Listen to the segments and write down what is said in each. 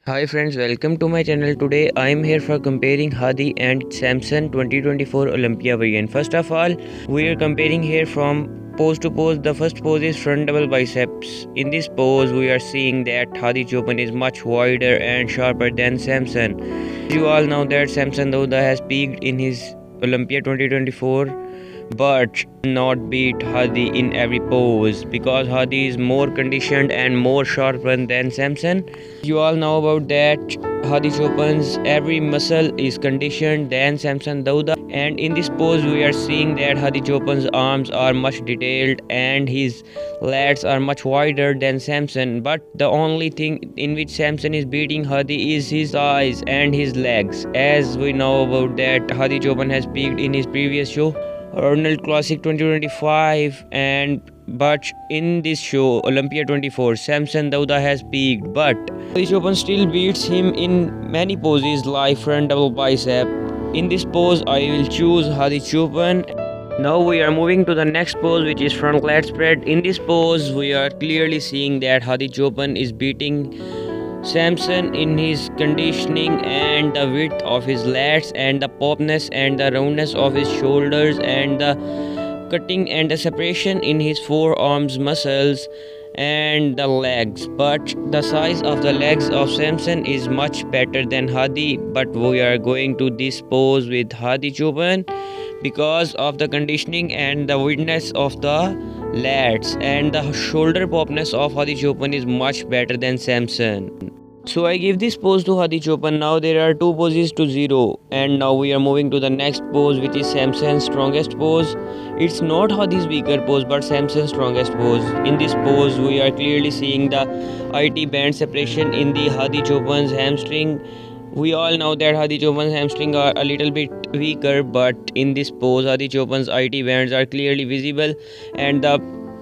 Hi friends, welcome to my channel. Today I am here for comparing Hadi and Samson 2024 Olympia variant. First of all, we are comparing here from pose to pose. The first pose is front double biceps. In this pose, we are seeing that Hadi Choopan is much wider and sharper than Samson. You all know that Samson Dauda has peaked in his Olympia 2024 but not beat Hadi in every pose because Hadi is more conditioned and more sharpened than Samson. You all know about that. Hadi Choopan's every muscle is conditioned than Samson Dauda, and in this pose we are seeing that Hadi Choopan's arms are much detailed and his lats are much wider than Samson. But the only thing in which Samson is beating Hadi is his thighs and his legs. As we know about that, Hadi Choopan has peaked in his previous show, Arnold Classic 2025, and but in this show Olympia 24, Samson Dauda has peaked, but Hadi Choopan still beats him in many poses like front double bicep. In this pose I will choose Hadi Choopan. Now we are moving to the next pose, which is front lat spread. In this pose we are clearly seeing that Hadi Choopan is beating Samson in his conditioning and the width of his lats and the popness and the roundness of his shoulders and the cutting and the separation in his forearms muscles and the legs. But the size of the legs of Samson is much better than Hadi, but we are going to this pose with Hadi Choopan because of the conditioning and the widthness of the lats, and the shoulder popness of Hadi Choopan is much better than Samson. So I give this pose to Hadi Choopan. Now there are 2 poses to 0, and now we are moving to the next pose, which is Samson's strongest pose. It's not Hadi's weaker pose but Samson's strongest pose. In this pose we are clearly seeing the IT band separation in the Hadi Choopan's hamstring. We all know that Hadi Choopan's hamstring are a little bit weaker, but in this pose Hadi Choopan's IT bands are clearly visible, and the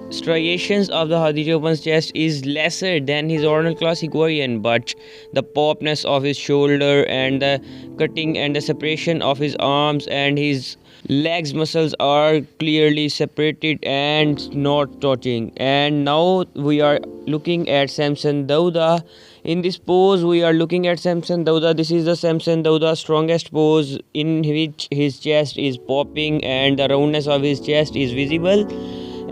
striations of the Hadi Choopan's chest is lesser than his Arnold Classic variant, but the popness of his shoulder and the cutting and the separation of his arms and his legs muscles are clearly separated and not touching. And now we are looking at Samson Dauda. In this pose we are looking at Samson Dauda. This is the Samson Dauda strongest pose, in which his chest is popping and the roundness of his chest is visible.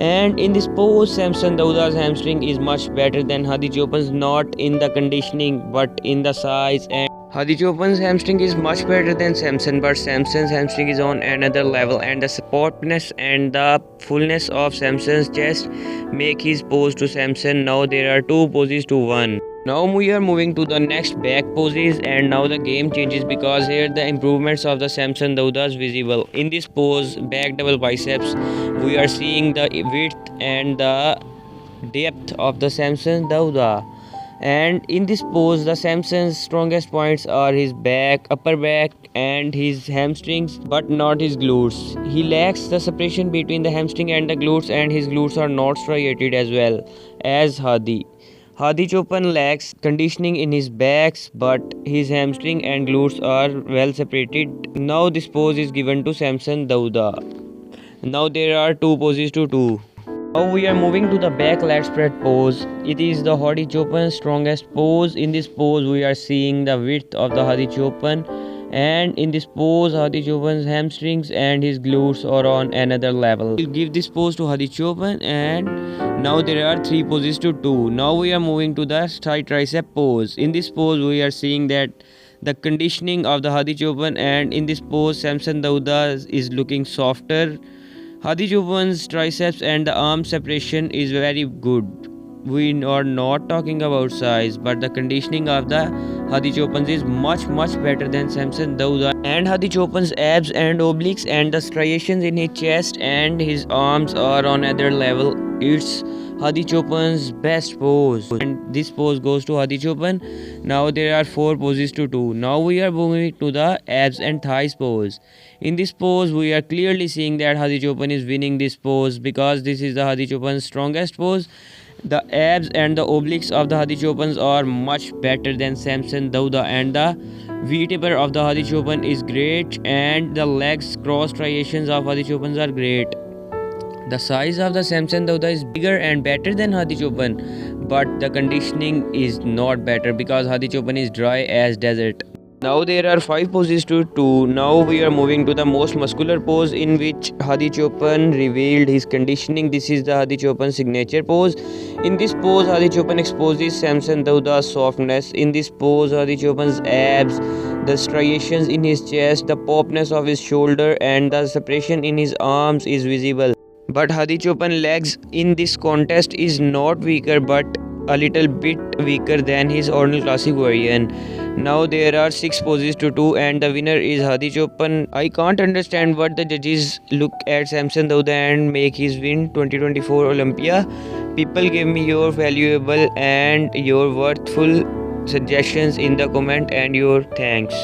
And in this pose Samson Dauda's hamstring is much better than Hadi Choopan's, not in the conditioning but in the size. And Hadi Choopan's hamstring is much better than Samson, but Samson's hamstring is on another level, and the supportness and the fullness of Samson's chest make his pose to Samson. Now there are 2 poses to 1. Now we are moving to the next back poses, and now the game changes because here the improvements of the Samson Dauda is visible. In this pose, back double biceps, we are seeing the width and the depth of the Samson Dauda. And in this pose the Samson's strongest points are his back, upper back and his hamstrings, but not his glutes. He lacks the separation between the hamstring and the glutes, and his glutes are not striated as well as Hadi. Hadi Choopan lacks conditioning in his backs, but his hamstring and glutes are well separated. Now this pose is given to Samson Dauda. Now there are 2 poses to 2. Now we are moving to the back lat spread pose. It is the Hadi Choopan's strongest pose. In this pose we are seeing the width of the Hadi Choopan, and in this pose Hadi Choopan's hamstrings and his glutes are on another level. We'll give this pose to Hadi Choopan, and now there are 3 poses to 2. Now we are moving to the side tricep pose. In this pose we are seeing that the conditioning of the Hadi Choopan, and in this pose Samson Dauda is looking softer. Hadi Choopan's triceps and the arm separation is very good. We are not talking about size, but the conditioning of the Hadi Choopan's is much better than Samson Dauda. And Hadi Choopan's abs and obliques and the striations in his chest and his arms are on another level. It's Hadi Choopan's best pose, and this pose goes to Hadi Choopan. Now there are 4 poses to 2. Now we are moving to the abs and thighs pose. In this pose we are clearly seeing that Hadi Choopan is winning this pose because this is the Hadi Choopan's strongest pose. The abs and the obliques of the Hadi Choopans are much better than Samson Dauda, and the V-taper of the Hadi Choopan is great, and the legs cross striations of Hadi Choopans are great. The size of the Samson Dauda is bigger and better than Hadi Choopan, but the conditioning is not better because Hadi Choopan is dry as desert. Now there are 5 poses to 2. Now we are moving to the most muscular pose in which Hadi Choopan revealed his conditioning. This is the Hadi Choopan signature pose. In this pose, Hadi Choopan exposes Samson Dauda's softness. In this pose, Hadi Choopan's abs, the striations in his chest, the popness of his shoulder and the separation in his arms is visible. But Hadi Choopan legs in this contest is not weaker but a little bit weaker than his original classic variant. Now there are 6 poses to 2 and the winner is Hadi Choopan. I can't understand what the judges look at Samson Dauda and make his win 2024 Olympia. People give me your valuable and your worthful suggestions in the comment and your thanks.